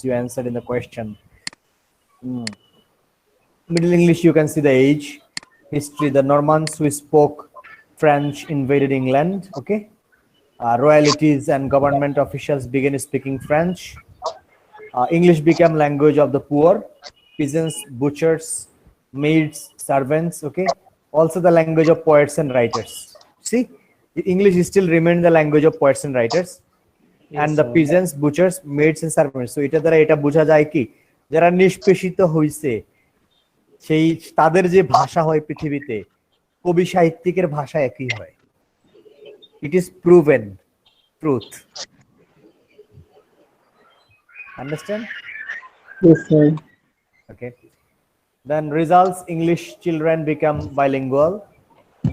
you answered in the question. Middle English, you can see the age, history. The Normans who spoke French invaded England. Okay, royalties and government officials began speaking French. English became language of the poor, peasants, butchers, maids, servants. Okay, also the language of poets and writers. See, English still remained the language of poets and writers. And the peasants, butchers, maids and servants. So এটা দ্বারা এটা বোঝা যায় কি যারা নিষ্পেষিত হইছে সেই তাদের যে ভাষা হয় পৃথিবীতে কবি সাহিত্যিকের ভাষা একই হয়. It is proven truth. Understand? Yes, sir. Okay. Then results, English children become bilingual.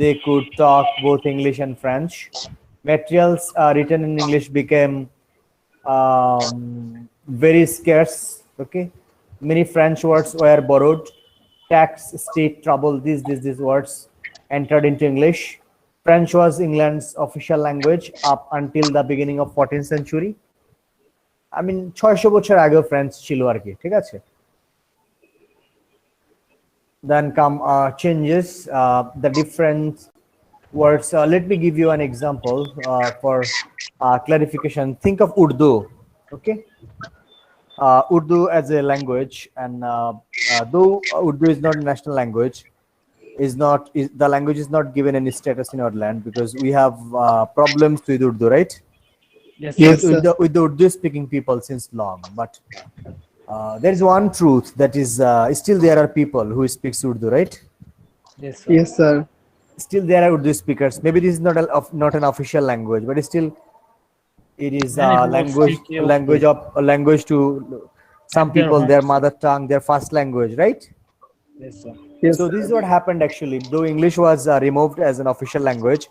They could talk both English and French. Materials written in English became very scarce. Okay, many French words were borrowed. Tax, state, trouble, these words entered into English. French was England's official language up until the beginning of 14th century. I mean 600 বছর আগে French ছিল আর কি, ঠিক আছে? Then come changes, the different words. Let me give you an example for clarification. Think of Urdu. Okay, Urdu as a language, and though Urdu is not a national language, the language is not given any status in our land because we have problems with Urdu, right? Yes, with the Urdu speaking people since long. But there is one truth, that is still there are people who speaks Urdu, right? Yes, sir. Yes, sir. Still there are Urdu speakers. Maybe this is not an official language, but still it is a language to some people, their mother tongue, their first language, right? Yes, sir. Yes, so this is what happened actually. Though English was removed as an official language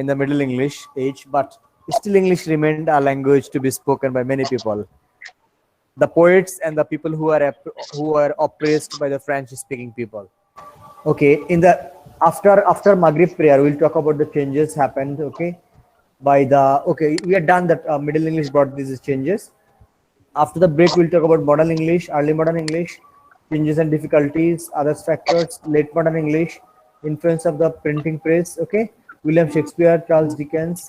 in the Middle English age, but still English remained a language to be spoken by many people. The poets and the people who are oppressed by the French-speaking people. Okay, in the after Maghrib prayer, we'll talk about the changes happened. Okay, we are done that Middle English brought these changes. After the break, we'll talk about modern English, early modern English, changes and difficulties, other factors, late modern English, influence of the printing press. Okay, William Shakespeare, Charles Dickens,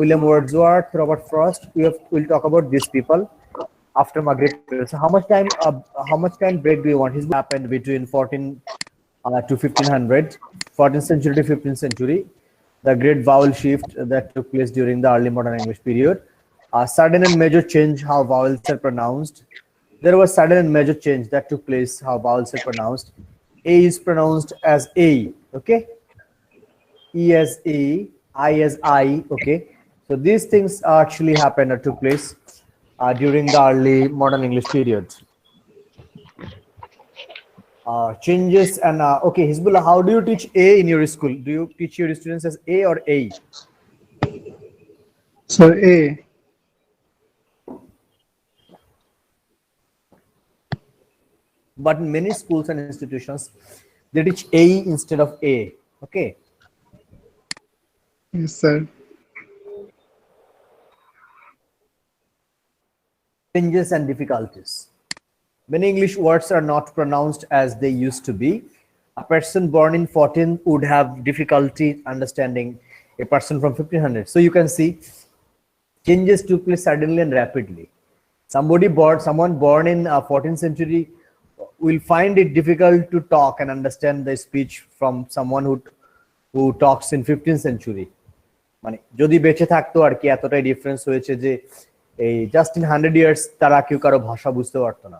William Wordsworth, Robert Frost. We'll talk about these people after Maghrib. So how much time break do you want? His book happened between 14 to 1500, 14th century to 15th century. The great vowel shift that took place during the early modern English period. Sudden and major change how vowels are pronounced. There was sudden and major change that took place how vowels are pronounced. A is pronounced as A. Okay. E as A, I as I. Okay. So these things actually happened or took place during the early modern English period. Changes and okay, Hizbullah, how do you teach A in your school? Do you teach your students as A or A? So A. But in many schools and institutions, they teach A instead of A. Okay. Yes, sir. Changes and difficulties. Many English words are not pronounced as they used to be. A person born in 14 would have difficulty understanding a person from 1500. So you can see changes took place suddenly and rapidly. Someone born in 14th century will find it difficult to talk and understand the speech from someone who talks in 15th century. মানে যদি বেঁচে থাকতো আর কি এতটাই difference হয়েছে যে এই just in 100 years তারা কেউ কারো ভাষা বুঝতে পারতো না।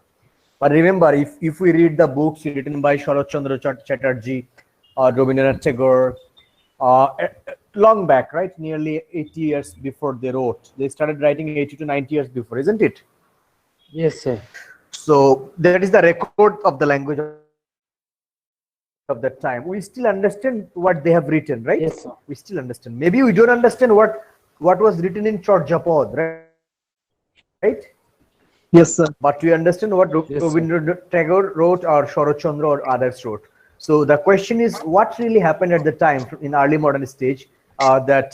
But remember, if we read the books written by Sharat Chandra Chatterjee or Rabindranath Tagore, long back, right, nearly 80 years before they wrote, they started writing 80 to 90 years before, isn't it? Yes, sir. So that is the record of the language of that time. We still understand what they have written, right? Yes, sir. We still understand. Maybe we don't understand what was written in Chorjapod, right? Yes, sir. But we understand what Rabindranath Tagore wrote or Sharat Chandra or others wrote. So the question is, what really happened at the time in early modern stage that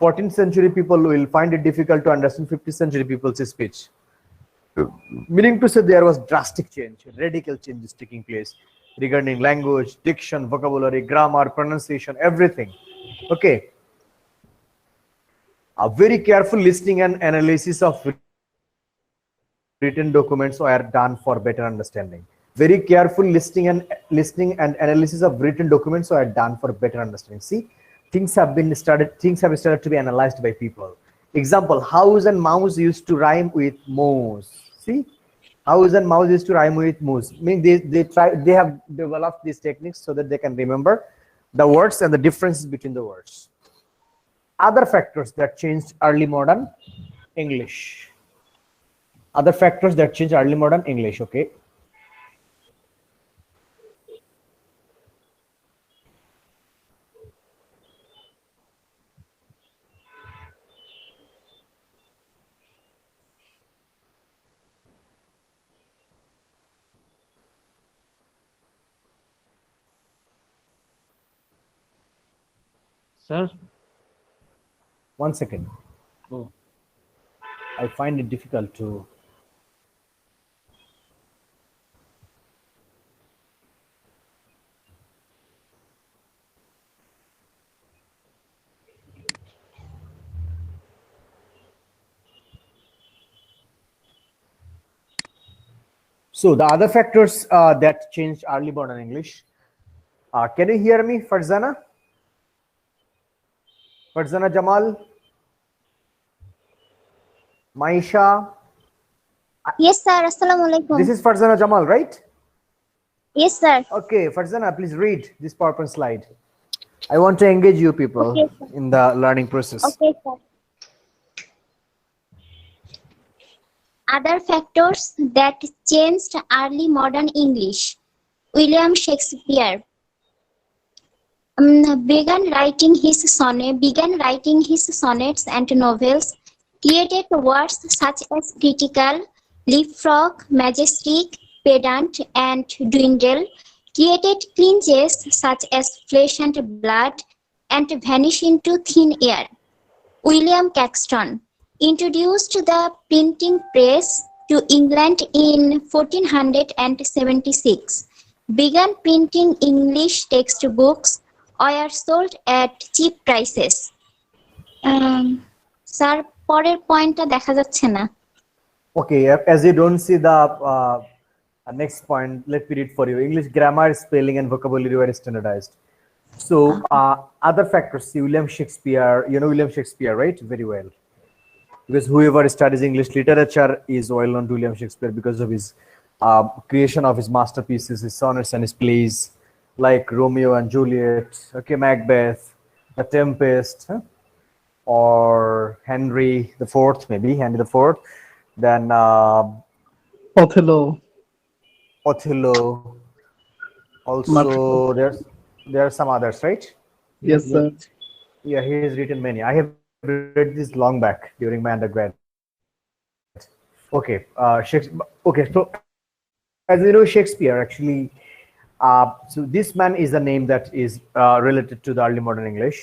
14th century people will find it difficult to understand 15th century people's speech? Meaning to say there was drastic change, radical changes taking place regarding language, diction, vocabulary, grammar, pronunciation, everything. Okay, a very careful listening and analysis of written documents were done for better understanding. Very careful listening and analysis of written documents were done for better understanding. See, things have started to be analyzed by people. Example: house and mouse used to rhyme with mouse. See, house and mouse used to rhyme with moose. Mean they have developed these techniques so that they can remember the words and the differences between the words. Other factors that changed early modern English. Other factors that changed early modern English. Okay. Sir. One second. Oh. I find it difficult to. So the other factors that changed early modern English. Can you hear me, Farzana? Farzana Jamal? Maisha? Yes, sir. Assalamu This alaikum. is Farzana Jamal, right? Yes, sir. Okay, Farzana, please read this PowerPoint slide. I want to engage you people Okay, sir. in the learning process. Okay, sir. Other factors that changed early modern English. William Shakespeare began writing his sonnets and novels, created words such as critical, leapfrog, majestic, pedant, and dwindle, created clinches such as flesh and blood, and vanish into thin air. William Caxton introduced the printing press to England in 1476, began printing English textbooks, were sold at cheap prices. Sir পরের পয়েন্টটা দেখা যাচ্ছে না। Okay, as you don't see the next point, let me read for you. English grammar, spelling, and vocabulary were standardized. So other factors, see William Shakespeare, you know William Shakespeare, right? Very well. Because whoever studies English literature is well known to William Shakespeare because of his creation of his masterpieces, his sonnets and his plays, like Romeo and Juliet, okay, Macbeth, The Tempest, or Henry the Fourth, maybe Henry the Fourth. Then Othello. Othello. Also, there are some others, right? Yes, sir. Yeah, he has written many. I have read this long back during my undergrad. Okay, Shakespeare. Okay, so as you know, Shakespeare actually. So this man is a name that is related to the early modern English.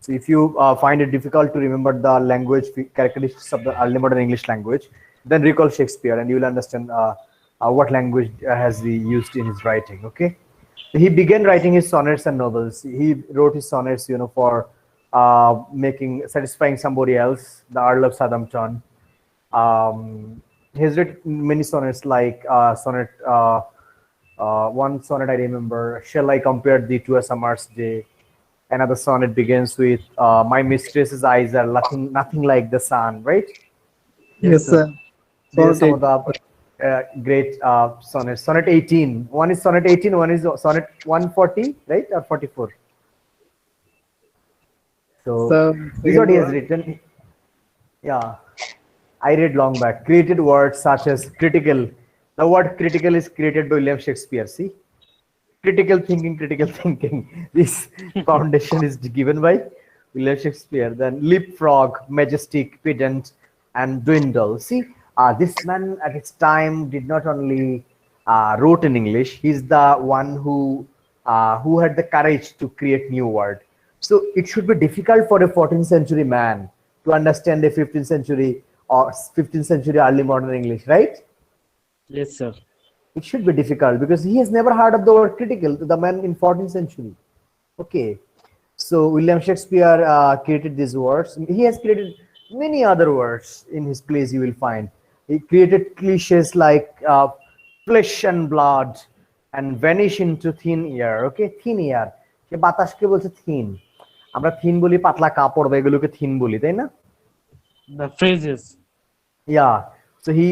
So if you find it difficult to remember the language characteristics of the early modern English language, then recall Shakespeare and you will understand what language has he used in his writing. Okay, so he began writing his sonnets and novels. He wrote his sonnets, you know, for satisfying somebody else, the Earl of Southampton. He's written many sonnets like sonnet. One sonnet I remember, shall I compare thee to a summer's day? Another sonnet begins with, my mistress's eyes are nothing like the sun, right? Yes, sir. These are some of the great sonnets. Sonnet 18. One is sonnet 18, one is sonnet 140, right? Or 44. So this is what he has written. Yeah. I read long back. Created words such as critical. The word critical is created by William Shakespeare. See, critical thinking, critical thinking. This foundation is given by William Shakespeare. Then leapfrog, majestic, pedant, and dwindle. See, this man at its time did not only wrote in English. He's the one who had the courage to create new word. So it should be difficult for a 14th century man to understand a 15th century or 15th century early modern English, right? Yes, sir. It should be difficult because he has never heard of the word critical, the man in 14th century. Okay, so William Shakespeare created these words. He has created many other words in his plays. You will find he created cliches like flesh and blood and vanish into thin air. Okay, thin air. সে বাতাসকে বলছে thin, আমরা thin বলি পাতলা কাপড় বা এগুলোকে thin বলি, তাই না? The phrases. Yeah, so he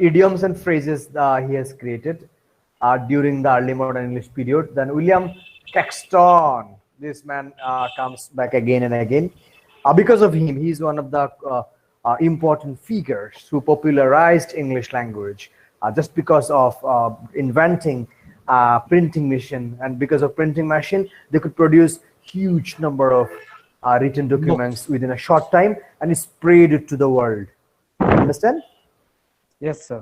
idioms and phrases he has created during the early modern English period. Then William Caxton, this man comes back again and again. Because of him, he is one of the important figures who popularized English language. Just because of inventing printing machine, and because of printing machine, they could produce huge number of written documents within a short time and spread it to the world. Understand? Yes, sir.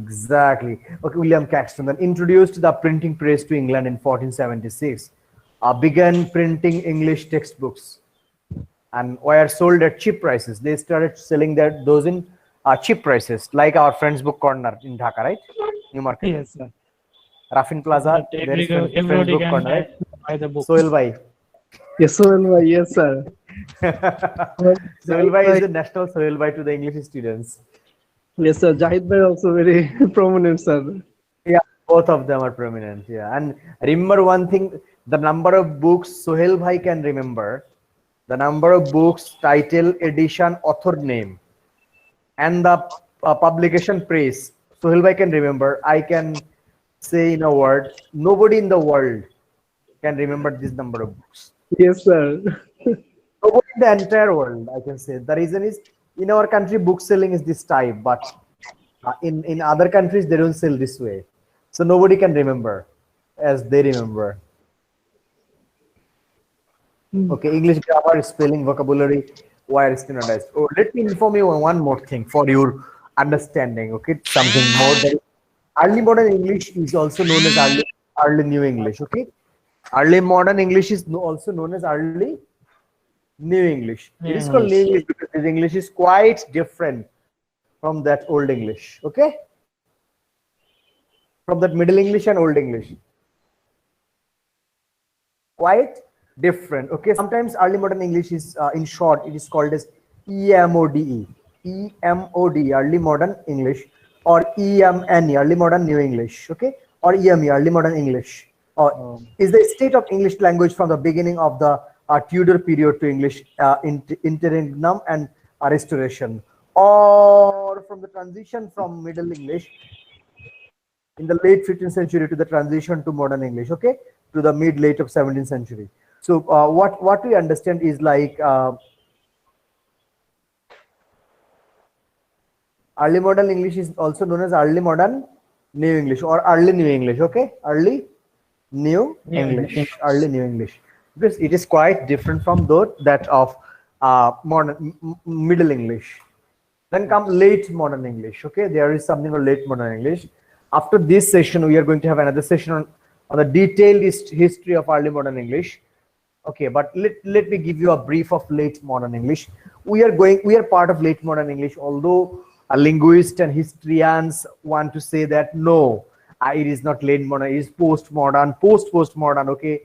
Exactly. Okay, William Caxton then introduced the printing press to England in 1476, began printing English textbooks, and were sold at cheap prices. They started selling those in cheap prices, like our Friends Book Corner in Dhaka, right? New Market. Yes, sir. Rafin Plaza, there is Friends Everybody Book can Corner, right? buy the book. Sohail Bhai. Yes, sir. Yes, sir. Sohail Bhai is the national Sohail Bhai to the English students. Yes, sir. Jahid bhai also very prominent, sir. Yeah, both of them are prominent. Yeah, and remember one thing: the number of books Sohail Bhai can remember, the number of books, title, edition, author name, and the publication praise. Sohail Bhai can remember. I can say in a word: nobody in the world can remember this number of books. Yes, sir. Nobody in the entire world, I can say. The reason is, in our country, book selling is this type, but in other countries they don't sell this way, so nobody can remember as they remember. Okay, English grammar, spelling, vocabulary were standardized. Oh, let me inform you on one more thing for your understanding. Okay, something more that early modern English is also known as early New English. Okay, early modern English is also known as early New English. It is called New English because this English is quite different from that Old English. Okay, from that Middle English and Old English, quite different. Okay, sometimes early modern English is in short it is called as EMODE, early modern English, or EMNE, early modern New English. Okay, or EME, early modern English, or is the state of English language from the beginning of the Tudor period to English interregnum and restoration, or from the transition from Middle English in the late 15th century to the transition to modern English. Okay, to the mid-late of 17th century. So what we understand is like early modern English is also known as early modern New English or early New English. Okay, early New English, early New English, because it is quite different from that of modern Middle English. Then come late modern English. Okay, there is something called late modern English. After this session, we are going to have another session on the detailed history of early modern English. Okay, but let me give you a brief of late modern English. We are part of late modern English, although linguists and historians want to say that no, it is not late modern, it is postmodern. Okay,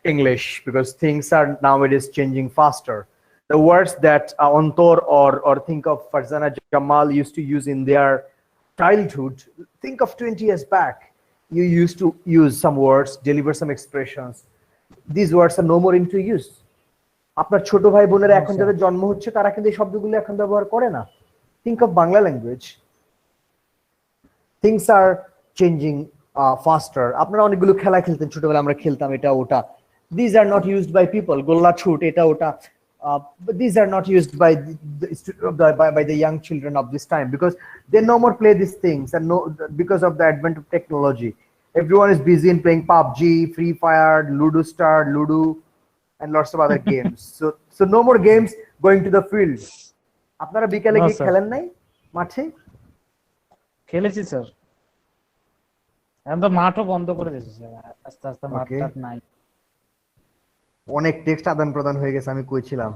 English, because things are nowadays changing faster. The words that Antor or think of Farzana Jamal used to use in their childhood, think of 20 years back. You used to use some words, deliver some expressions. These words are no more into use. আপনার ছোট ভাই বোনেরা এখন যাদের জন্ম হচ্ছে তারা কিন্তু এই শব্দগুলো এখন ব্যবহার করে না. Think of Bangla language. Things are changing faster. আপনারা অনেকগুলো খেলা খেলতেন ছোটবেলায়, আমরা খেলতাম এটা ওটা. These are not used by people. গোল্লা ছুট এটা ওটা. But these are not used by the young children of this time because they no more play these things, and because of the advent of technology, everyone is busy in playing PUBG, Free Fire, Ludo Star, Ludo, and lots of other games. So no more games going to the field. আপনারা বিকালে কি খেলেন নাই মাঠে? খেলেছি sir, এখন তো মাঠও বন্ধ করে দিয়েছে স্যার, আস্তে আস্তে মাঠ নাই। অনেক টেক্সট আদান প্রদান হয়ে গেছে, আমি কইছিলাম।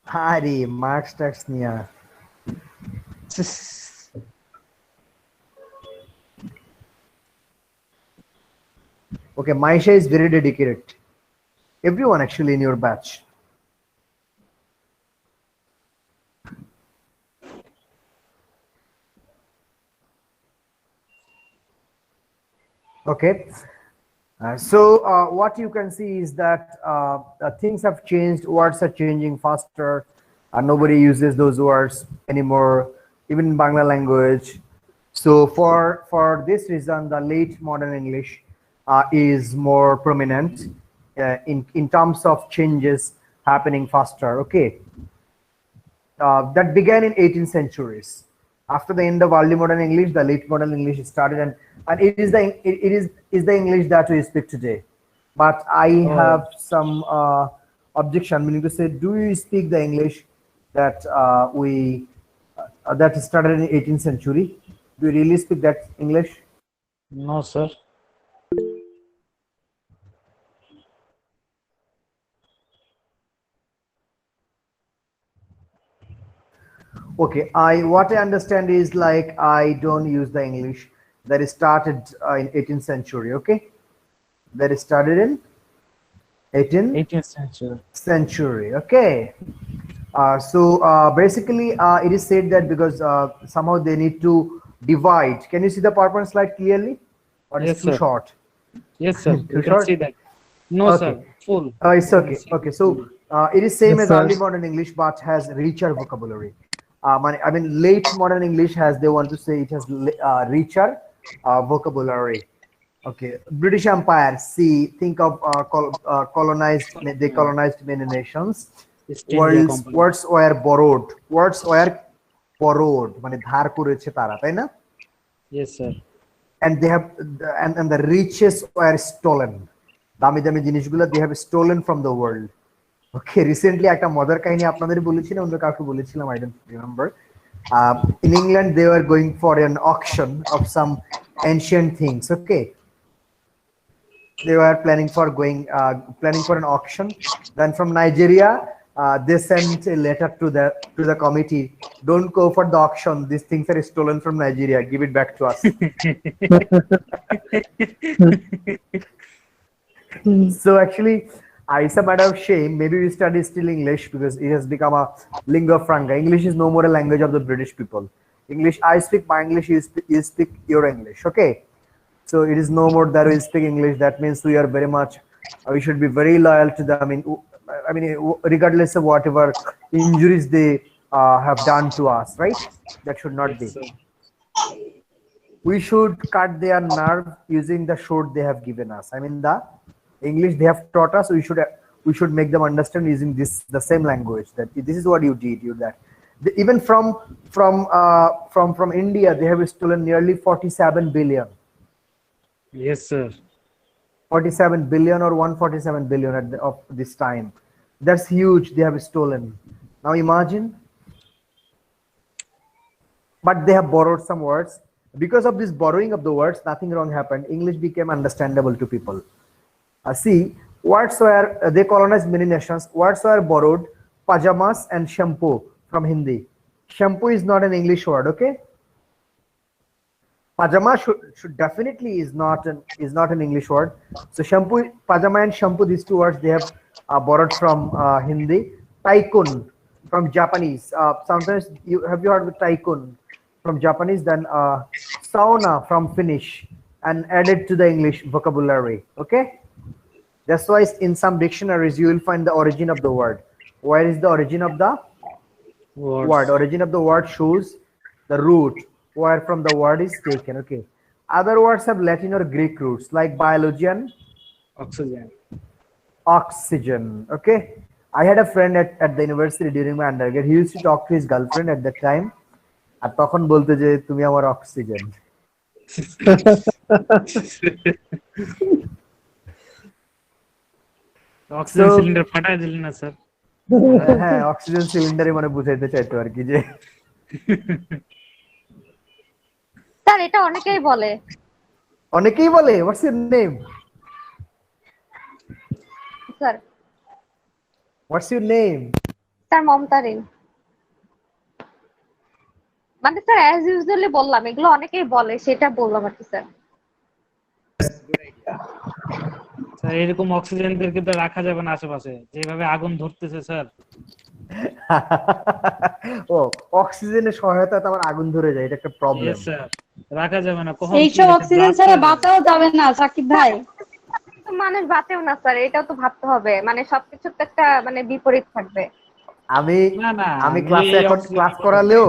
Hari, marks tax niya. Okay, Maisha is very dedicated. Everyone actually in your batch. Okay. So what you can see is that things have changed. Words are changing faster. Nobody uses those words anymore, even in Bangla language. So for this reason, the late modern English is more prominent in terms of changes happening faster. Okay, that began in 18th centuries. After the end of early modern English, the late modern English started, and it is the English that we speak today. But I Oh, have some objection, meaning to say, do you speak the English that we that started in 18th century? Do you really speak that English? no, sir. Okay, I what I understand is like I don't use the English that is started in 18th century. Okay, that is started in 18th 18th century. century. Okay, so basically it is said that because somehow they need to divide. Can you see the PowerPoint slide clearly, or it's Yes, too sir. short? Yes, sir. We Too can see short? that. No, Okay. sir. Full. It's We can okay. see Okay, full. so it is same Yes, as sir. early modern English, but has richer vocabulary. I mean, late modern English has, they want to say it has richer vocabulary. Okay, British Empire. See, think of colonized. They colonized many nations. East India Words Company. words were borrowed. Words were borrowed. মানে ধার করেছে তারা, তাই না? Yes, sir. And they have and the riches were stolen. দামি দামি জিনিসগুলো they have stolen from the world. Okay, recently একটা মজার কাহিনী আপনাদের বলেছিলাম, অন্য কাউকে বলেছিলাম, I don't remember. In England they were going for an auction of some ancient things. Okay, they were planning for an auction. Then from Nigeria, they sent a letter to the committee. Don't go for the auction. These things are stolen from Nigeria. Give it back to us. So actually, it's a matter of shame. Maybe we study still English because it has become a lingua franca. English is no more a language of the British people. English, I speak my English, you speak your English. Okay. So it is no more that we speak English. That means we are very much, we should be very loyal to them. I mean, regardless of whatever injuries they have done to us, right? That should not Yes, be. sir. We should cut their nerve using the sword they have given us. I mean, the English they have taught us. We should make them understand using the same language. That this is what you did. You that. Even from India, they have stolen nearly 47 billion. Yes, sir. 47 billion or 147 billion of this time. That's huge. They have stolen. Now imagine. But they have borrowed some words. Because of this borrowing of the words, nothing wrong happened. English became understandable to people. See, words were, they colonized many nations. Words were borrowed. Pajamas and shampoo from Hindi. Shampoo is not an English word, okay? Pajama should definitely is not an English word. So shampoo, pajama and shampoo, these two words they have borrowed from Hindi. Tycoon from Japanese. Sometimes you heard of tycoon from Japanese. Then sauna from Finnish, and added to the English vocabulary. Okay, that's why in some dictionaries you will find the origin of the word. Where is the origin of the Words. word? Origin of the word shows the root where from the word is taken. Okay, other words have Latin or Greek roots like biology and Oxygen. oxygen. Okay, I had a friend at the university during my undergrad. He used to talk to his girlfriend at that time, আর তখন বলতে যে তুমি আমার oxygen. Oxygen So, cylinder ফাটাই দিলেন না sir? হ্যাঁ, oxygen সিলিন্ডারে মানে বুঝাইতে চাইতো আর কি যে স্যার এটা অনেকেই বলে। অনেকেই বলে what's your name, sir what's your name? Sir Momtarin. মানে স্যার অ্যাজ ইউজুয়ালি বললাম, এগুলো অনেকেই বলে, সেটা বললাম আর কি স্যার। স্যার এরকম অক্সিজেনদেরকে তো রাখা যাবে না আশেপাশে, যেভাবে আগুন ধরতেছে স্যার। ও, অক্সিজেনের সহায়তায় আমার আগুন ধরে যায়, এটা একটা প্রবলেম। ইয়েস স্যার, রাখা যাবে না, কখন কি এইসব হয়েছে অক্সিজেন ব্লাস্ট ছাড়া হয়ে যাবে। বাঁচাও যাবে না সাকিব ভাই। তো মানুষ বাঁচেও না স্যার, এটাও তো ভাবতে হবে, মানে সবকিছুর তো একটা মানে বিপরীত থাকবে। আমি না না, আমি আমি ক্লাসে এই এখন অক্সিজেন ক্লাস করালেও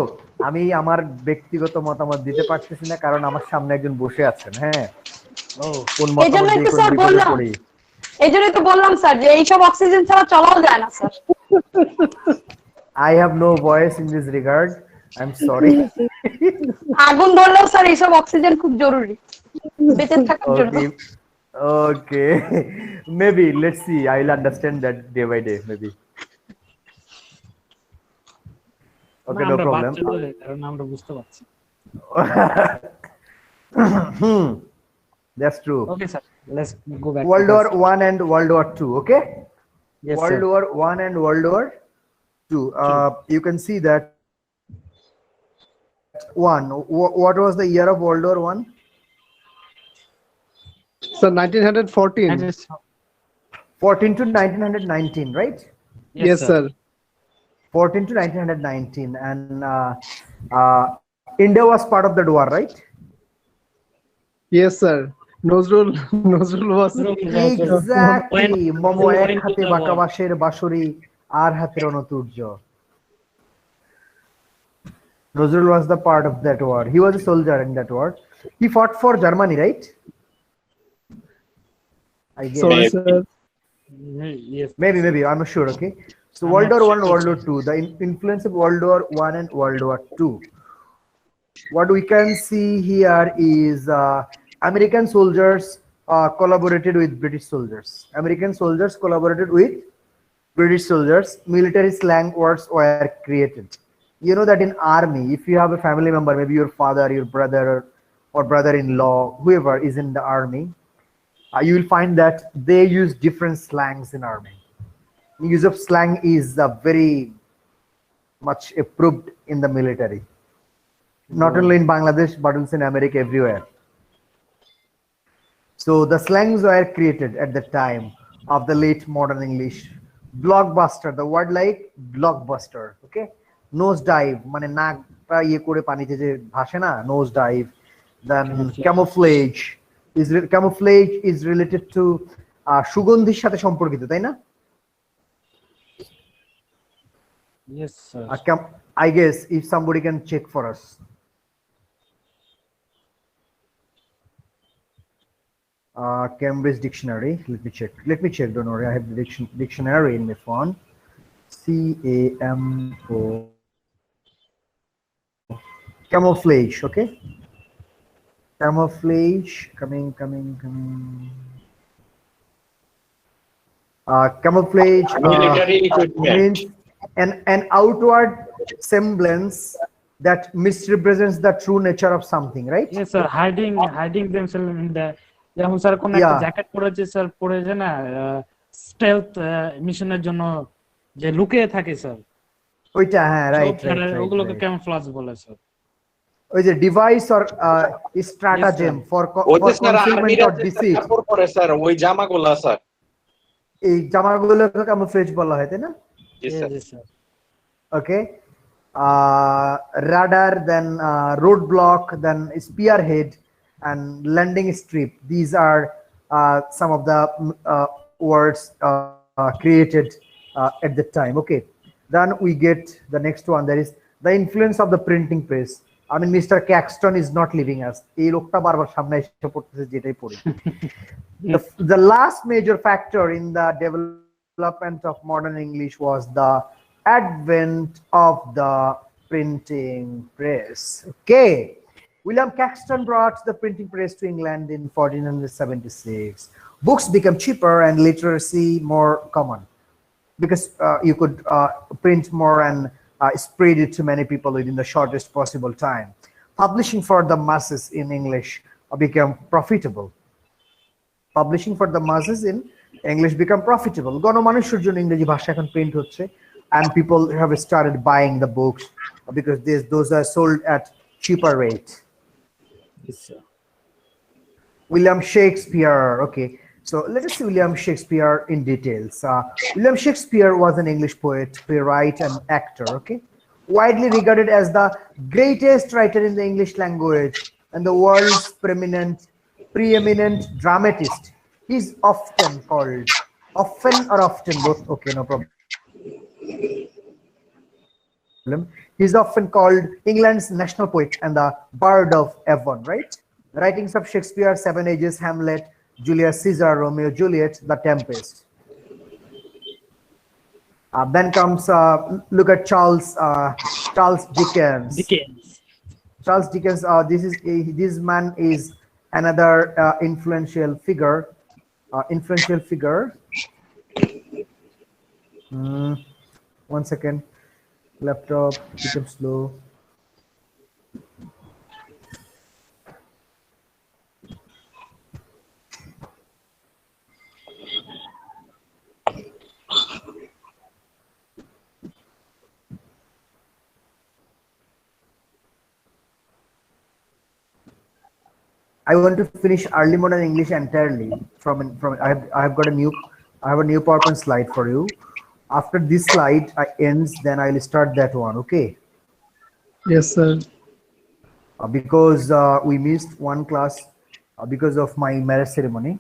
আমি আমার ব্যক্তিগত মতামত দিতে পারতেছি না, কারণ আমার সামনে একজন বসে আছেন। হ্যাঁ, ও কোন এই মতামত জন্যই দিয়ে তো কোন স্যার বিপদে বললাম, পড়ি। এই জন্যই তো বললাম স্যার যে এইসব অক্সিজেন ছাড়া চলাও যায় না sir. I have no voice in this regard. I'm sorry. আগুন ধরলেও স্যার এইসব অক্সিজেন খুব জরুরি বেঁচে থাকার জন্য। Okay. Okay. Maybe let's see. I'll understand that day by day. Maybe. না, Okay, no আমরা problem. বাচ্চা তো, এই কারণে আমরা বুঝতে পারছি। That's true. Okay sir, let's go back World War One and World War Two. Okay. Yes World sir. War One and World War Two. You can see that one. What was the year of World War One? So 1914. 14 to 1919, right? Yes, sir. 14 to 1919, and India was part of that war, right? Yes, sir. Nozrul was. Exactly. Momo When- এক হাতে বাঁকা বাঁশের বাঁশরি আর হাতে Ranaturya. Nozrul was the part of that war. He was a soldier in that war. He fought for Germany, right? I guess. Sorry, sir. Yes. Maybe. I'm not sure. Okay. So I'm World not War One, sure. World War Two. The influence of World War One and World War Two. What we can see here is American soldiers collaborated with British soldiers. American soldiers collaborated with British soldiers. Military slang words were created. You know that in army, if you have a family member, maybe your father, your brother, or brother-in-law, whoever is in the army, you will find that they use different slangs in army. The use of slang is very much approved in the military, not only in Bangladesh but also in America, everywhere. So the slangs were created at the time of the late modern English. Blockbuster, the word like blockbuster, okay? Nose dive, মানে নাকটা ইয়ে করে পানিতে যে ভাসে না, nose dive. Then camouflage is related to সুগন্ধির সাথে সম্পর্কিত, তাই না? Yes, sir. I guess if somebody can check for us. Cambridge Dictionary. Let me check. Don't worry. I have the dictionary in my phone. CAMO. Camouflage. Okay. Camouflage. Coming. Camouflage Military equipment. means an outward semblance that misrepresents the true nature of something, right? Yes, sir. Hiding themselves in the, যেমন sir কোন একটা Yeah. Jacket পরেছে sir, পরেছে না stealth মিশনের জন্য যে লুকিয়ে থাকে স্যার, ওইটা, হ্যাঁ, রাইট, ওগুলোকে ক্যামোফ্লেজ বলে স্যার। ওই যে ডিভাইস অর স্ট্র্যাটাজেম ফর ওতে স্যার কনসিলমেন্ট আর্মিরা অর ডিসিট। কাপড় পরে স্যার, ওই জামাগুলা স্যার। এই জামাগুলোকে ক্যামোফ্লেজ বলা হয়, তাই না? জি sir. Yes, sir. Okay. Radar, then roadblock, then spearhead, and landing strip. These are some of the words created at the time. Okay. Then we get the next one. That is the influence of the printing press. I mean, Mr. Caxton is not leaving us. এই লোকটা বারবার সামনে এসে পড়তেছে, যেটাই পড়ি। The last major factor in the development of modern English was the advent of the printing press. Okay. William Caxton brought the printing press to England in 1476. Books became cheaper and literacy more common because you could print more and spread it to many people within the shortest possible time. Publishing for the masses in English became profitable. Publishing for the masses in English become profitable. গণমানুষের জন্য ইংরেজি ভাষা এখন print হচ্ছে, and people have started buying the books because those are sold at cheaper rate. Yes, sir. William Shakespeare. Okay, so let us see William Shakespeare in details. William Shakespeare was an English poet, playwright, and actor. Okay, widely regarded as the greatest writer in the English language and the world's preeminent dramatist. He's often called, often or often both. Okay, no problem. He's often called England's national poet and the Bard of Avon, right? The writings of Shakespeare, Seven Ages, Hamlet, Julius Caesar, Romeo, Juliet, The Tempest. Then comes look at Charles Dickens. Dickens. Charles Dickens. This man is another influential figure. One second. Laptop becomes slow. I want to finish early modern English entirely. I have a new PowerPoint slide for you. After this slide ends, then I'll start that one. Okay. Yes, sir. Because we missed one class because of my marriage ceremony,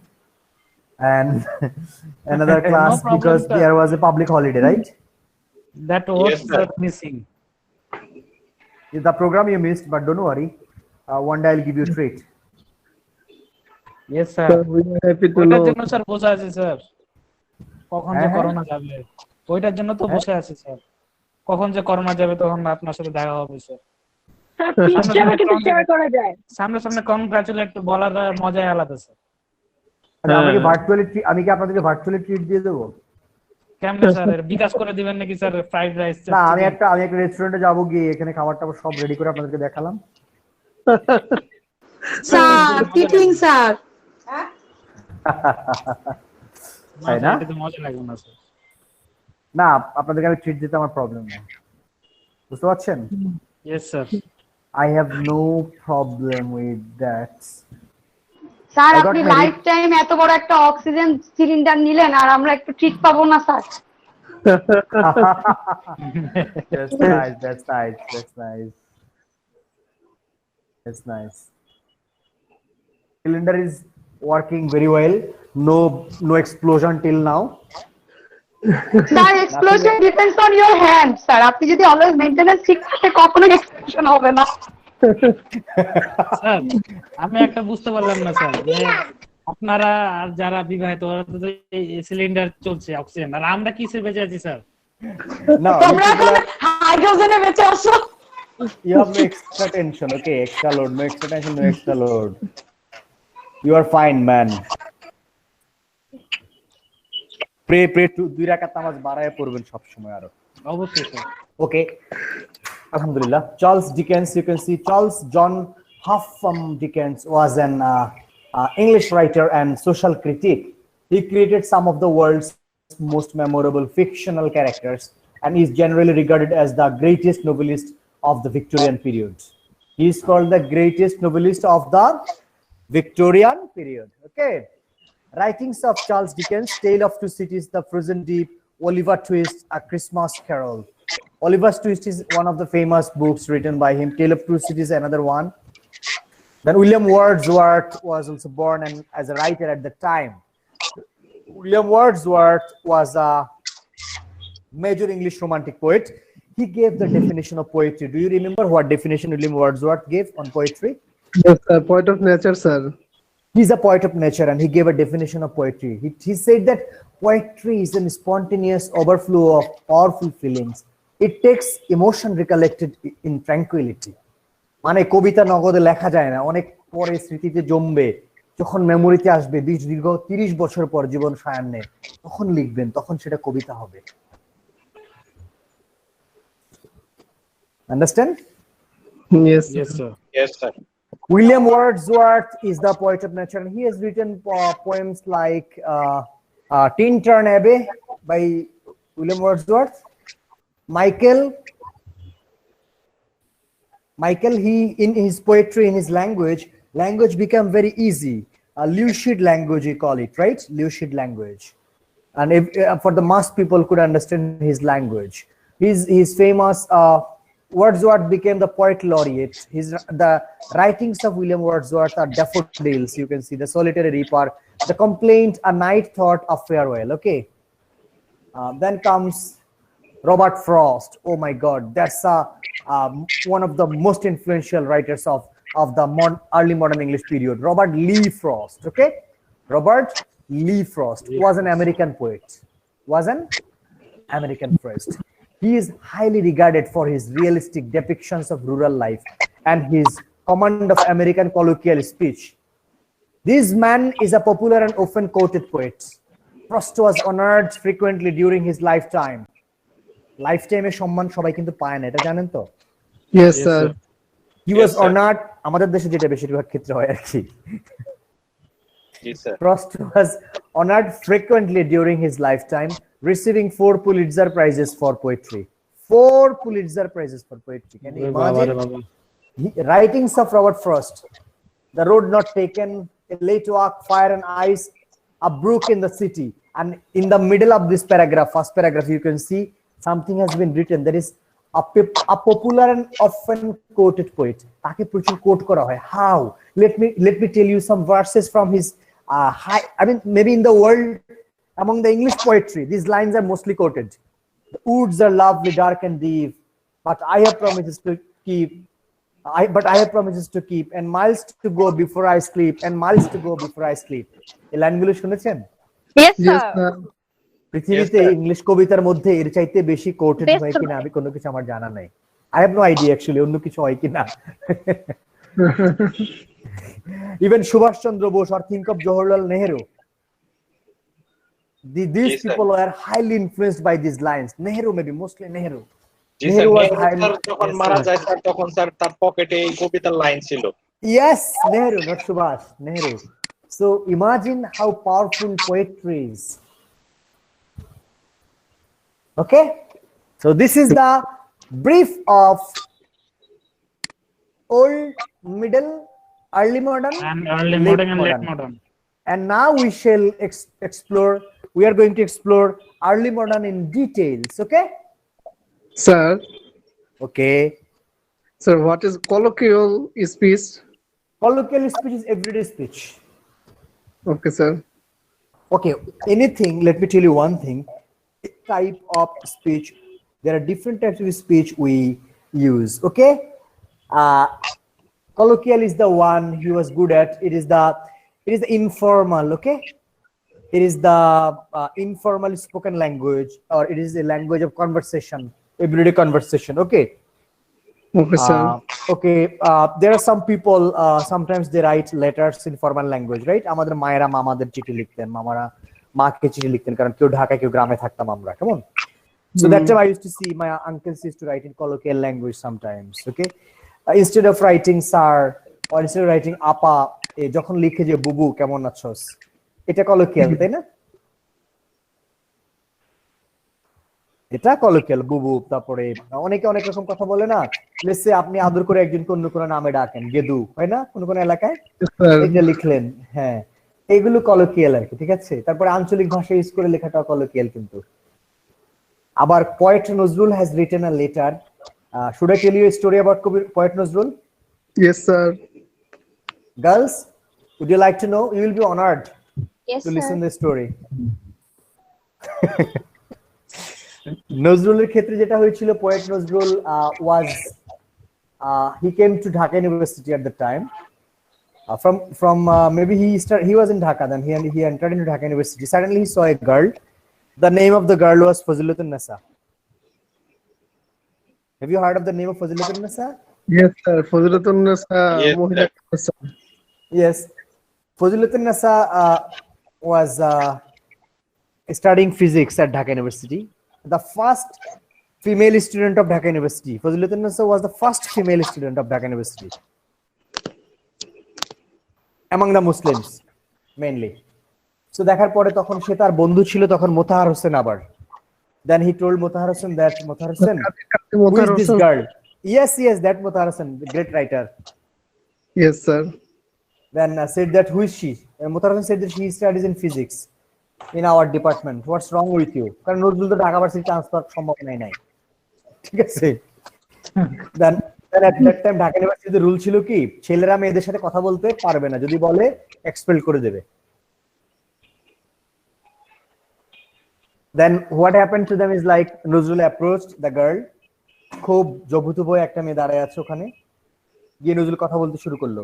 and another No class problem, because sir. there was a public holiday, right? That was Yes, sir. missing. The program you missed, but don't worry. One day I'll give you a treat. Yes, Sir, sir. we are happy to ওইটার know. জন্য sir বসে আছি sir, কখন যে হ্যাঁ, হ্যাঁ। Corona যাবে ওইটার জন্য তো বসে আছি স্যার, কখন যে করোনা যাবে তখন আপনার সাথে দেখা হবে স্যার। সামনে সামনে কংগ্রাচুলেট বলার মজাই আলাদা স্যার। আমি কি আপনাদেরকে ভার্চুয়ালি ট্রিট দিয়ে দেবো? কেমনে স্যার বিকাশ করে দিবেন নাকি স্যার? ফ্রাইড রাইস না, আমি একটা রেস্টুরেন্টে যাবো, গিয়ে এখানে খাবার টাবার সব রেডি করে আপনাদেরকে দেখালাম। স্যার টিচিং স্যার তাই না? এটা তো মজা লাগবে না স্যার। না, আপনাদেরকে আমি ট্রিট দিতে আমার প্রবলেম নেই, বুঝতে পারছেন? Yes sir. I have no problem with that. Sir I got আপনি married. লাইফ টাইম এত বড় একটা অক্সিজেন সিলিন্ডার নিলেন আর আমরা একটু ট্রিট পাবো না sir? That's nice. That's nice. That's nice. That's nice. Cylinder is working very well. No explosion till now. Sir explosion depends on your hand sir, আপনি যদি অলওয়েজ মেইনটেনেন্স ঠিক থাকে কখনো এক্সপ্লোশন হবে না। স্যার আমি একটা বুঝতে পারলাম না স্যার, যে আপনারা আর যারা বিবাহিত ওরা তো সিলিন্ডার চলছে অক্সিজেন, আর আমরা কিসে বেঁচে আছি স্যার? No, তোমরা এখন হাইড্রোজেনে বেঁচে আসো। you have no extra tension. Okay, extra load. No extra tension. No extra load. You are fine, man. Pray to 2 রাকাত নামাজ বাড়ায় পড়বেন সব সময় আরো। অবশ্যই sir. Okay. Alhamdulillah. Charles Dickens, you can see Charles John Huffam Dickens was an English writer and social critic. He created some of the world's most memorable fictional characters and is generally regarded as the greatest novelist of the Victorian period. He is called the greatest novelist of the Victorian period. Okay. Writings of Charles Dickens, Tale of Two Cities, The Frozen Deep, Oliver Twist, A Christmas Carol. Oliver Twist is one of the famous books written by him. Tale of Two Cities, another one. Then William Wordsworth was also born and as a writer at the time. William Wordsworth was a major English romantic poet. He gave the definition of poetry. Do you remember what definition William Wordsworth gave on poetry? Yes, sir. Poet of nature, sir. He's a poet of nature and he gave a definition of poetry. He said that poetry is a spontaneous overflow of powerful feelings. It takes emotion recollected in tranquility. মানে কবিতা নগদে লেখা যায় না, অনেক পরে স্মৃতিতে জমবে, যখন মেমোরিতে আসবে দীর্ঘ 30 বছর পর জীবন সায়ান্নে, তখন লিখবেন, তখন সেটা কবিতা হবে। Understand? Yes, yes sir. Yes, sir. William Wordsworth is the poet of nature and he has written poems like Tintern Abbey by William Wordsworth. Michael, he in his poetry, in his language became very easy. A lucid language, we call it, right? Lucid language. And if for the mass people could understand his language. He's famous. Wordsworth became the poet laureate. The writings of William Wordsworth are daffodils. You can see the solitary reaper, the complaint, a night thought, a farewell. Okay. Then comes Robert Frost. Oh my God, that's one of the most influential writers of the early modern English period. Robert Lee Frost. Okay, Robert Lee Frost was an American poet. He is highly regarded for his realistic depictions of rural life and his command of American colloquial speech. This man is a popular and often quoted poet. Frost was honored frequently during his lifetime. Lifetime সম্মান সবাই কিন্তু পায় না, এটা জানেন তো? Yes, sir. He was honored, আমাদের দেশে যেটা বেশিরভাগ ক্ষেত্রে হয় আর কি। Yes, sir. Frost was honored frequently during his lifetime, receiving 4 Pulitzer Prizes for poetry. 4 Pulitzer Prizes for poetry. Can you imagine? Writings of Robert Frost. The road not taken, a late walk, fire and ice, a brook in the city. And in the middle of this paragraph, first paragraph, you can see something has been written. There is a popular and often quoted poet. তাকে প্রচুর coat করা হয়. How? Let me tell you some verses from his maybe in the world, among the English poetry, these lines are mostly quoted. The woods are lovely, dark and deep, but I have promises to keep. And miles to go before I sleep. এই লাইনগুলো শুনেছেন? Yes, Yes, sir. sir. পৃথিবীতে English কবিতার মধ্যে এর চাইতে বেশি coated হয় কিনা আমি কোনো কিছু আমার জানা নাই। I have no idea actually অন্য কিছু হয় কিনা। Even Subhash Chandra Bose or think of Jawaharlal Nehru. These Yes, sir. people were highly influenced by these lines. Nehru, maybe mostly Nehru. G sir, Nehru was Nehru highly. Sir যখন মারা যায় sir, তখন sir তার পকেটে এই কবিতার line ছিল। Yes, Nehru, not Subhash. Nehru. So imagine how powerful poetry is. Okay, so this is the brief of old, middle, early modern, And early modern and late modern. and now we shall we are going to explore early modern in details. Okay. Sir, Okay. sir, what is colloquial speech? Colloquial speech is everyday speech. Okay, sir. Okay, anything, let me tell you one thing. Type of speech, there are different types of speech we use. Okay, colloquial is the one he was good at. It is the informal. Okay, it is the informal spoken language, or it is a language of conversation, everyday conversation. Okay. Okay, sir. There are some people, sometimes they write letters in formal language, right? আমাদের মায়েরা মামাদের চিঠি লিখতেন, মামারা মাকে চিঠি লিখতেন, কারণ কেউ ঢাকায় কেউ গ্রামে থাকতাম আমরা, কেমন? So that time I used to see my uncles used to write in colloquial language sometimes. Okay, instead of writing sir or instead of writing apa, যখন লিখে যে বুবু কেমন আছোস, এটা colloquial, তাই না? এটা colloquial, বুবু। তারপরে অনেকে অনেক রকম কথা বলে না, লেটস সে আপনি আদর করে একজনকে অন্য কোনো নামে ডাকেন, গেদু, হয় না কোন কোন এলাকায়? Yes, sir. এটা লিখলেন, হ্যাঁ, এগুলো colloquial আর কি, ঠিক আছে? তারপরে আঞ্চলিক ভাষা ইউজ করে লেখাটা colloquial। কিন্তু আবার poet Nazrul has written a letter. Should I tell you a story about poet Nazrul? Yes, sir. Girls, would you like to know? You will be honored Yes, to sir. listen the story. নজরুলের ক্ষেত্রে যেটা হয়েছিল, poet Nazrul he came to Dhaka University at the time. From maybe he was in Dhaka then, he entered into Dhaka University. Suddenly he saw a girl. The name of the girl was Fazilatun Nasa. Have you heard of the name of Fazilatun Nasa? Yes, sir. Fazilatun Nasa, Yes, Mohila Nasa. Yes, Fazilatun Nasa was studying physics at Dhaka University. The first female student of Dhaka University. Fazilatun Nasa was the first female student of Dhaka University among the Muslims mainly. So দেখার পরে তখন সে তার বন্ধু ছিল তখন মোতাহার হোসেন, আবার Then he told Mutahar Hossain that Mutahar Hossain, who Mutahar is this Hossain? girl? Yes, that Mutahar Hossain, the great writer. Yes, sir. Then said that who is she? And Mutahar Hossain said that she studies in physics in our department. What's wrong with you? কারণ নজরুল তো Dhaka varsity transfer সম্ভব নাই ঠিক আছে। Then at that time Dhaka ইউনিভার্সিটিতে rule ছিল কি ছেলেরা মেয়েদের সাথে কথা বলতে পারবে না, যদি বলে এক্সপেল করে দেবে। Then what happened to them is like Nuzrul approached the girl, খুব জবুতুবো একটা মেয়ে দাঁড়ায় আছে ওখানে, গিয়ে নজরুল কথা বলতে শুরু করলো।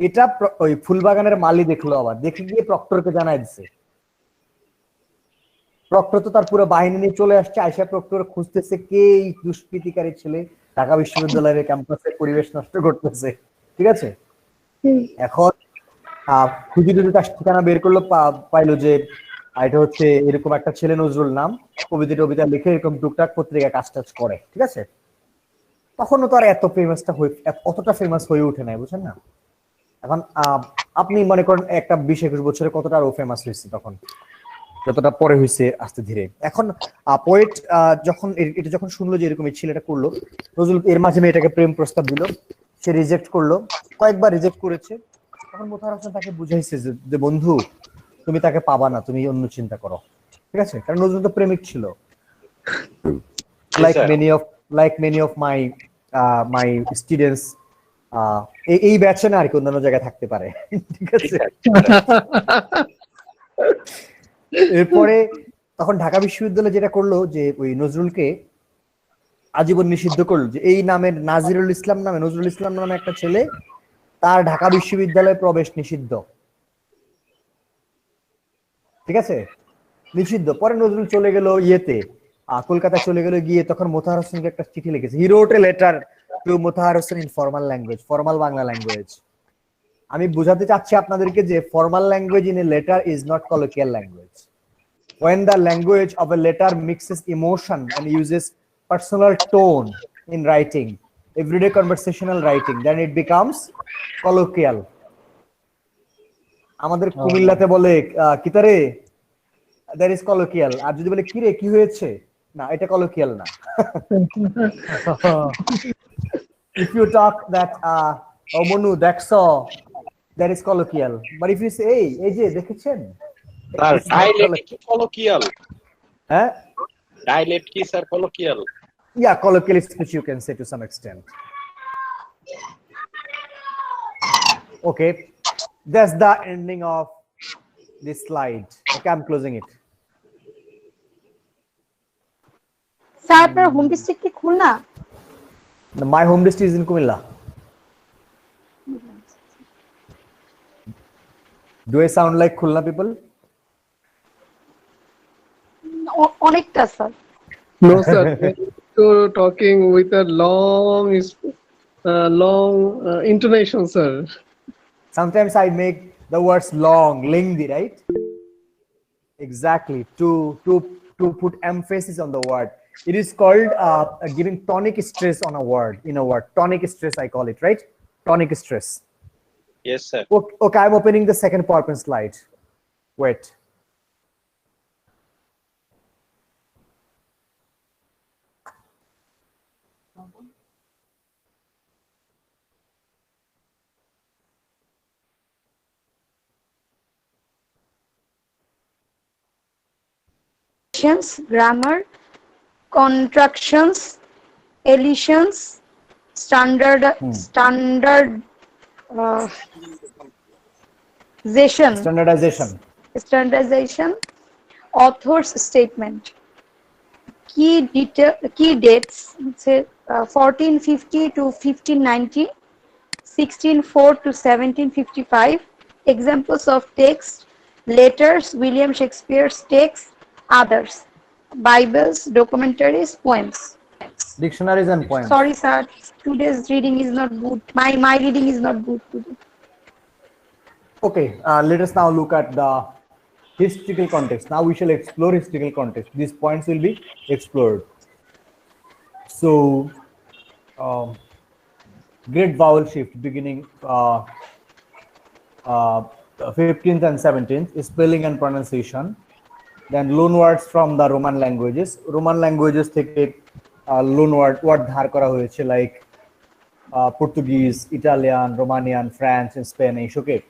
এটা ওই ফুলবাগানের মালি দেখলো, আবার দেখে গিয়ে প্রক্টরকে জানাই দিছে। প্রক্টর তো তার পুরো বাহিনী নিয়ে চলে আসছে, আয়সা প্রক্টর খুঁজতেছে কে এই দুষ্কৃতিকারী ছেলে ঢাকা বিশ্ববিদ্যালয়ের ক্যাম্পাসের পরিবেশ নষ্ট করতেছে, ঠিক আছে। এখন খুঁজি টুজি তার ঠিকানা বের করলো, পাইলো যে এটা হচ্ছে এরকম একটা ছেলে নজরুল নাম, কবিতা লিখে এরকম টুকটাক পত্রিকায় কাজ টাজ করে, ঠিক আছে। তখনও তো আর অতটা ফেমাস হয়ে ওঠে নাই, বুঝছেন না। এখন আপনি মনে করেন একটা 20-21 বছরে কতটা আরো ফেমাস হয়েছে তখন, যতটা পরে হয়েছে আস্তে ধীরে। এখন পোয়েট যখন শুনলো যে এরকম এই ছেলেটা করলো, নজরুল এর মাঝে মেয়েটাকে প্রেম প্রস্তাব দিল, সে রিজেক্ট করলো, কয়েকবার রিজেক্ট করেছে। তখন মোতাহার হোসেন তাকে বুঝাইছে যে বন্ধু তুমি তাকে পাবা না, তুমি অন্য চিন্তা করো, ঠিক আছে। কারণ নজরুল তো প্রেমিক ছিল, like many of my students এই ব্যাচে না আর কি অন্যান্য জায়গায় থাকতে পারে, ঠিক আছে। এরপরে তখন ঢাকা বিশ্ববিদ্যালয় যেটা করলো যে ওই নজরুলকে আজীবন নিষিদ্ধ করলো, যে এই নামের নজরুল ইসলাম নামে একটা ছেলে, তার ঢাকা বিশ্ববিদ্যালয়ে প্রবেশ নিষিদ্ধ, ঠিক আছে, নিষিদ্ধ। পরে নজরুল চলে গেল কলকাতা চলে গেল, গিয়ে তখন মোতাহার হোসেনকে একটা চিঠি লিখেছে। He wrote a letter to Motahar Hossain in formal Bangla language. আমি বুঝাতে চাচ্ছি আপনাদেরকে যে formal language in a letter is not colloquial language. When the language of a letter mixes emotion and uses personal tone in writing, everyday conversational writing, then it becomes colloquial. আমাদের কুমিল্লাতে বলে কিতারে, that is colloquial. আর যদি বলে কিরে কি হয়েছে, না এটা colloquial না। If you talk that ও মনু দেখছো, that is colloquial. But if you say এই যে দেখেছেন, স্যার ডাইলেক্ট কি কলোকিয়াল? হ্যাঁ ডাইলেক্ট কি sir colloquial? Yeah, colloquial speech you can say to some extent. Okay, that's the ending of this slide. Okay, I'm closing it. Sir আপনার home district কি Khulna? My home district is in Kumilla. Do I sound like Khulna people? অনেকটা sir. No, sir. You're talking with a long intonation, sir. Sometimes I make the words long, lengthy, right? Exactly, to put emphasis on the word. It is called giving tonic stress on a word, in a word. Tonic stress, I call it, right? Tonic stress. Yes, sir. Okay, I'm opening the second PowerPoint slide. Wait. Grammar, contractions, elisions, standardization, author's statement. Key dates, say 1450 to 1590, 1604 to 1755. Examples of text: letters, William Shakespeare's text, others, Bibles, documentaries, poems. Dictionaries and poems. Sorry, sir. Today's reading is not good. My reading is not good today. Okay, let us now look at the historical context. Now we shall explore historical context. These points will be explored. So, great vowel shift beginning 15th and 17th, spelling and pronunciation. Then loan words from the Roman languages. Roman languages থেকে loan word ধার করা হয়েছে, like Portuguese, Italian, Romanian, French, and Spanish. Okay.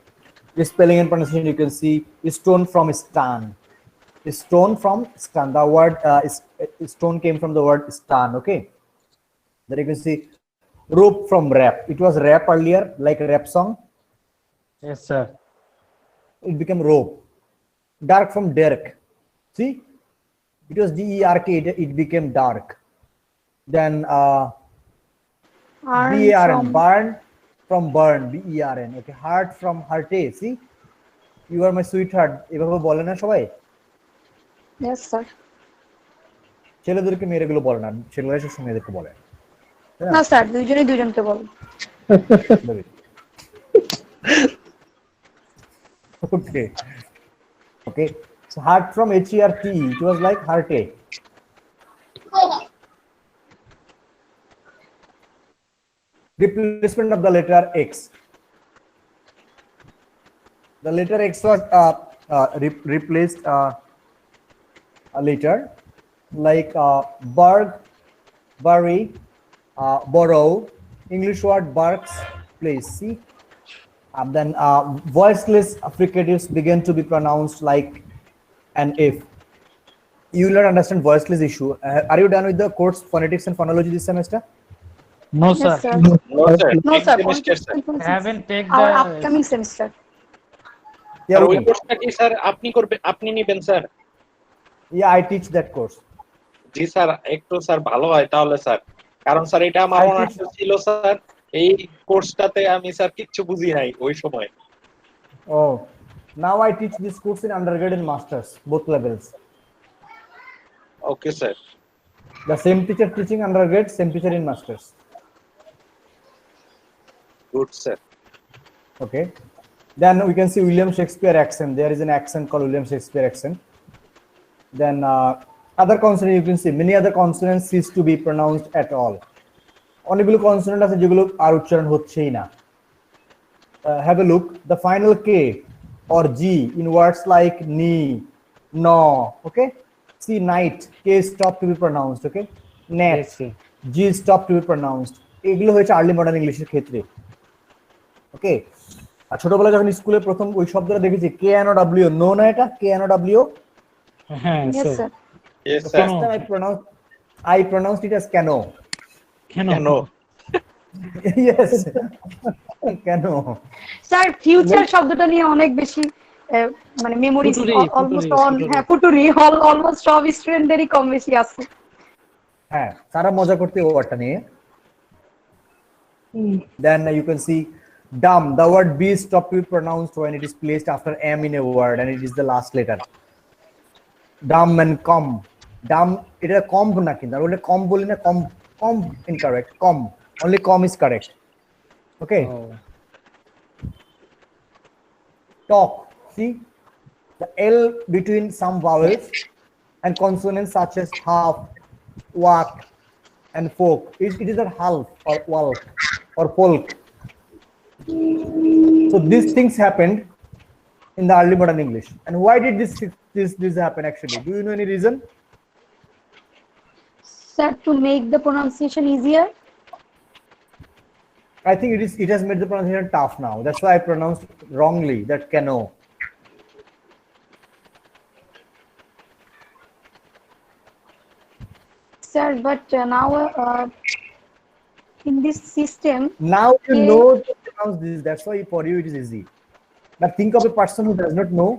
The spelling and pronunciation you can see is stone from stan. Stone from stan. The word stone came from the word stan. Okay. Then you can see rope from rap. It was rap earlier, like a rap song. Yes, sir. It became rope. Dark from dark. See, it was DERK. It became dark. Then BARN, burn from burn, BERN. Okay, heart from hearte. See, you are my sweetheart. এভাবে বলে না সবাই? Yes, sir. ছেলেদেরকে মেয়েগুলো বলে না, ছেলেরা সব মেয়েদেরকে বলে। না স্যার, দুইজনেই দুইজনকে বলে। Okay. Okay. So heart from HERT. It was like hearte. Replacement of the letter X. The letter X was replaced a letter like burg, bury, borrow. English word barks, place. See, then voiceless fricatives began to be pronounced like an F. You will not understand voiceless issue. Are you done with the course phonetics and phonology this semester? No, Yes, sir. sir. No, sir. No, Next sir. semester, sir. I haven't taken Our the upcoming semester. Yeah, আর ওই okay. কোর্সটা কি sir আপনি নিবেন sir? Yeah, I teach that course. G sir, একটু sir ভালো হয় তাহলে sir, কারণ স্যার এটা আমার I অনার্স teach- ছিল স্যার, এই কোর্সটাতে আমি স্যার কিচ্ছু বুঝি নাই ওই সময়। Oh, now I teach this course in undergrad and masters, both levels. Okay sir. The same teacher teaching undergrad, same teacher in masters. Good sir. Okay. Then we can see William Shakespeare accent. There is an accent called William Shakespeare accent. Then other consonants you can see many other consonants cease to be pronounced at all. অনেকগুলো consonant আছে যেগুলো আর উচ্চারণ হচ্ছেই না। Have a look. The final K or G in words like ni, no. Okay. See night. K stop to be pronounced. Okay. Net. Yes, sir. G stop to be pronounced. এগুলো হয়েছে early modern ইংলিশের ক্ষেত্রে। ওকে, আর ছোটবেলায় যখন স্কুলে প্রথম ওই শব্দটা দেখেছি K N O W, no না এটা কে এন ও ডব্লিউ। হ্যাঁ Yes, sir sir. Yes So sir. first time I pronounced it as cano. কেন কেন? Yes. Cano. স্যার ফিউচার শব্দটা নিয়ে অনেক বেশি মানে মেমোরি ফুটুরি, অলমোস্ট ফুটুরি, অল, ফুটুরি। হ্যাঁ ফুটুরি অলমোস্ট সব স্টুডেন্টদেরই কম বেশি আছে। হ্যাঁ, তারা মজা করতে ওয়ার্ডটা নিয়ে। Then you can see dumb. The word B is stop to be pronounced when it is placed after M in a word and it is the last letter. Dumb and com. Dumb, এটা কম না কিন্তু আর বলে কম বলি না, কম কম incorrect. Com. Only com is correct. Okay. Talk. See the L between some vowels and consonants such as half, walk, and folk. It is a half or walk or folk. So these things happened in the early modern English. And why did this happen actually? Do you know any reason? Sir to make the pronunciation easier. I think it has made the pronunciation tough now. That's why I pronounced wrongly that cano. Sir but now in this system Now you Okay. know to pronounce this. That's why for you it is easy. But think of a person who does not know,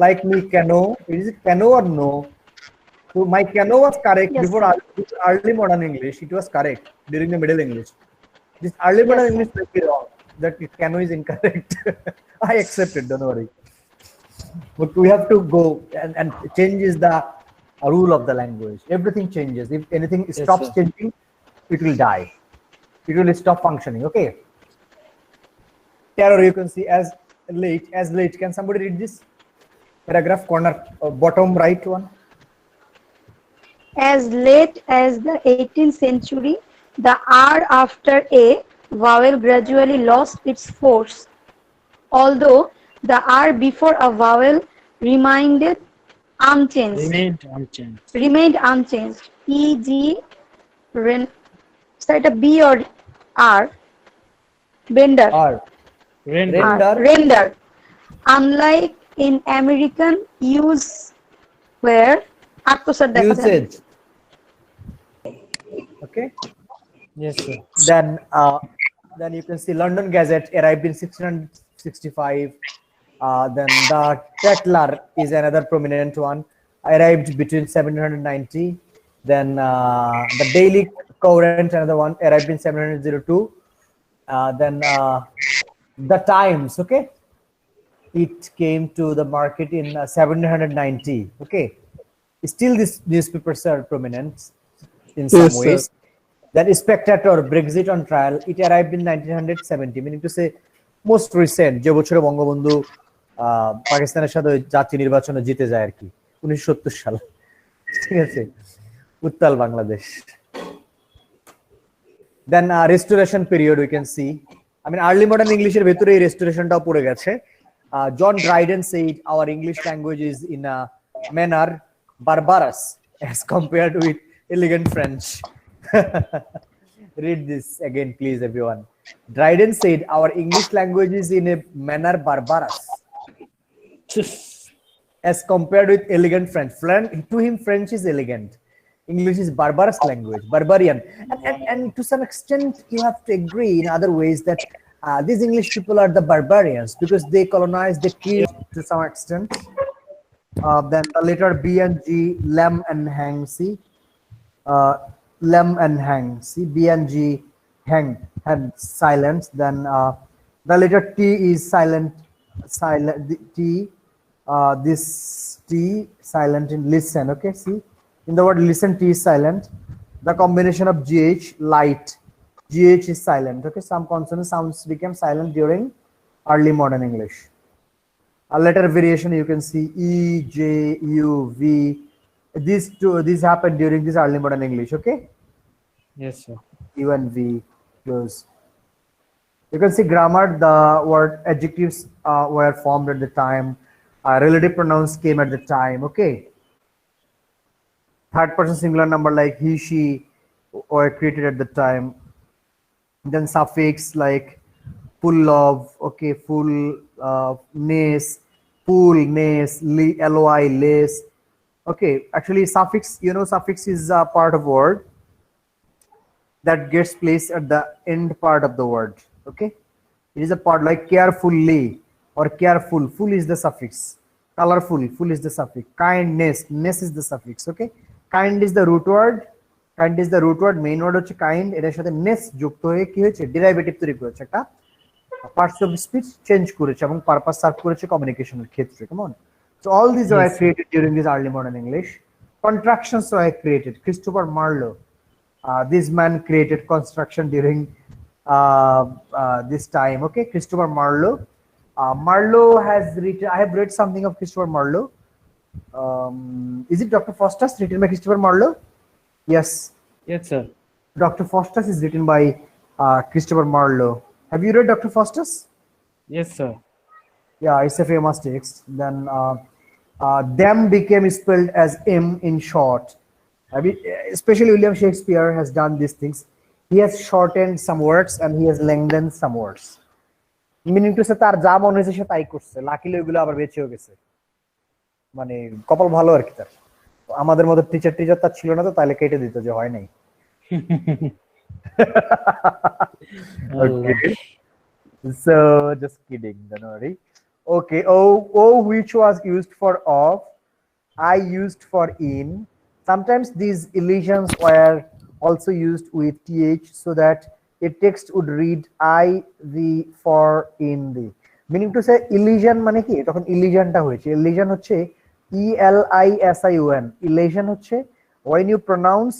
like me, cano. Is it cano or no? So my cano was correct Yes, before early modern English. It was correct during the Middle English. This early modern Yes, sir. English might be wrong. That cano is incorrect. I accept it. Don't worry. But we have to go and change is the rule of the language. Everything changes. If anything stops sir. changing, it will die. It will stop functioning. Okay. Terror, you can see as late. Can somebody read this paragraph corner bottom right one? as late as the 18th century the R after A vowel gradually lost its force, although the R before a vowel remained unchanged. remained unchanged. Remained unchanged. E.g. Ren- so এটা B or R? Render. Or Render. render. Render. Unlike in American use where আত্মসাৎ দেখা যায়। Usage. Okay. Yes, sir. Then you can see London Gazette arrived in 1665. Then the Tatler is another prominent one, arrived between 1790. Then the Daily Courant, another one, arrived in 1702. Then the Times, okay, it came to the market in 1790. Okay, still these newspapers are prominent in some Yes, sir. ways. Then Spectator, Brexit on trial, it arrived in 1970, meaning to say most recent, যে বছরে বঙ্গবন্ধু পাকিস্তানের সাথে জাতীয় নির্বাচনে জিতে যায় আর কি 1970 সাল, ঠিক আছে, উত্তাল Bangladesh. Then restoration period we can see, I mean early modern English এর ভেতরে এই restorationটাও পড়ে গেছে। John Dryden said our English language is in a manner barbarous as compared with elegant French. Read this again, please, everyone. Dryden said our English language is in a manner barbarous as compared with elegant French. To him, French is elegant. English is barbarous language, barbarian. And to some extent, you have to agree in other ways that these English people are the barbarians because they colonized, they killed to some extent. Then the letter B and G, Lem and Hang, see? Lem and Hang, see? B and G, Hang, had silence. Then the letter T is silent, T. This T silent in listen, okay, see? In the word listen, T is silent. The combination of GH, light, GH is silent, okay? Some consonant sounds became silent during early modern English. A letter variation you can see E, J, U, V. These happened during this early modern English, okay? Yes, sir. U and V close. You can see grammar, the word adjectives were formed at the time. Relative pronouns came at the time, okay? Third person singular number like he, she were created at the time. Then suffix like full of, okay, full, ness, full, ness, LOI, less. Okay, actually suffix, you know, suffix is a part of word that gets placed at the end part of the word, okay? It is a part like carefully or careful, full is the suffix. Colorful, full is the suffix. Kindness, ness is the suffix, okay? Kind is the root word, main word হচ্ছে kind, এর সাথে ness যুক্ত হয়ে কি হয়েছে, derivative তৈরি করেছে, একটা পার্টস অফ স্পিচ চেঞ্জ করেছে এবং পারপাস সার্ভ করেছে কমিউনিকেশনের ক্ষেত্রে। Come on. So all these were created during this early modern English. Contractions were created. Christopher Marlowe, this man created construction during this time, okay? Christopher Marlowe. Marlowe has written, I have read something of Christopher Marlowe. Is it Dr. Faustus written by Christopher Marlowe? Yes. Yes, sir. Dr. Faustus is written by Christopher Marlowe. Have you read Dr. Faustus? Yes, sir. Yeah, it's a famous text. Then them became spelled as M in short. I mean, especially William Shakespeare has done these things. He has shortened some words and he has lengthened some words. Meaning to say তার যা মনে হয়েছে সে তাই করছে, luckily ওইগুলো আবার বেঁচেও গেছে, মানে কপাল ভালো আর কি তার। আমাদের মতো টিচার তার ছিল না, তো তাহলে কেটে দিত যে হয় নাই। Okay. So just kidding, don't worry. Okay, oh which was used for of, I used for in. Sometimes these elisions were also used with th so that a text would read I, the, for, in, the. Meaning to say elision মানে কি, তখন elisionটা হয়েছে, elision হচ্ছে ELISION, elision হচ্ছে when you pronounce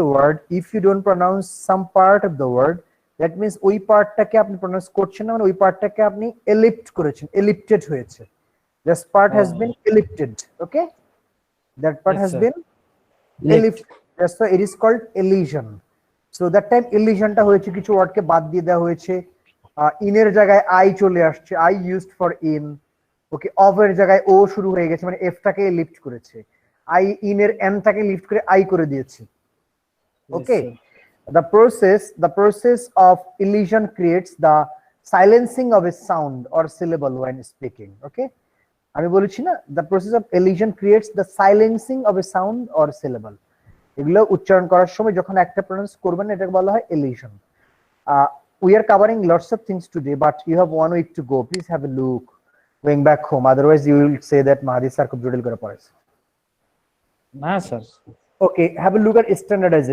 a word, if you don't pronounce some part of the word, that means ওই পার্টটাকে আপনি pronounce করছেন না, মানে ওই পার্টটাকে আপনি এলিপ্ট করেছেন, এলিপ্টেড হয়েছে, this part has been ellipted, okay, that part Yes, has sir. been ellipted, that's why it is called elision. So that time elisionটা হয়েছে, কিছু ওয়ার্ডকে বাদ দিয়ে দেওয়া হয়েছে, ইনের জায়গায় I চলে আসছে, I used for in, okay, of এর জায়গায় ও শুরু হয়ে গেছে, মানে এফটাকে লিফট করেছে। আই ইন এর এন টাকে লিফট করে আই করে দিয়েছে। ওকে, the process of elision creates the silencing of a sound or syllable when speaking. Okay, আমি বলেছি না, the process of elision creates the silencing of a sound or syllable. এগুলো উচ্চারণ করার সময় যখন একটা প্রনাউন্স করবেন এটাকে বলা হয় elision. We are covering lots of things today, but you have 1 week to go. Please have a look going back home, otherwise you will say that Mahdi sir খুব জটিল করে পড়াইছে। না sir. Okay, have a look at standardization.